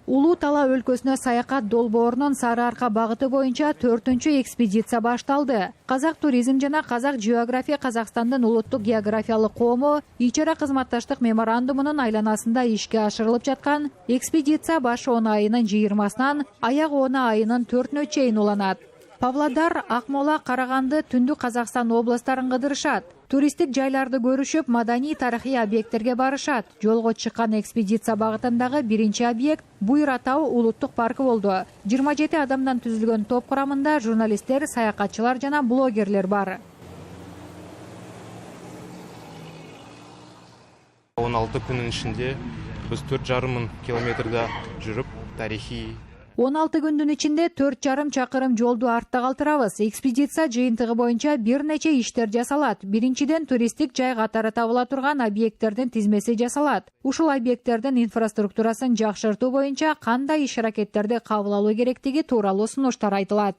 Улуу Тала өлкөсүнө саякат долбоорунун Сары Арка багыты боюнча 4-чү экспедиция башталды. Казак туризм жана Казак география Казакстандын улуттук географиялык коому ичара кызматташтык меморандумунун айланасында ишке ашырылып жаткан экспедиция баш 10 айынын 20-сынан аяк 10 айынын 4-нө чейин уланат. Павлодар, Акмола, Караганды, Түндүк Казакстан областарын кыдырышат. Туристтик жайларды көрүшүп, маданий тарыхый объекттерге барышат. Жолго чыккан экспедиция багытындагы биринчи объект Буйра тау улуттук паркы болду. 27 адамдан түзүлгөн топ курамында журналисттер, саякатчылар жана блогерлер бар. 16 күнүн ичинде биз 4,5 километрде жүрүп, тарихий 16 күндүн ичинде 4,5 чакырым жолду артта калтырабыз. Экспедиция жыйынтыгы боюнча бир нече иштер жасалат. Биринчиден, туристтик жай катары табыла турган объекттердин тизмеси жасалат. Ушул объекттердин инфраструктурасын жакшыртуу боюнча кандай иш-аракеттерди кабыл алуу керектиги тууралуу сунуштар айтылат.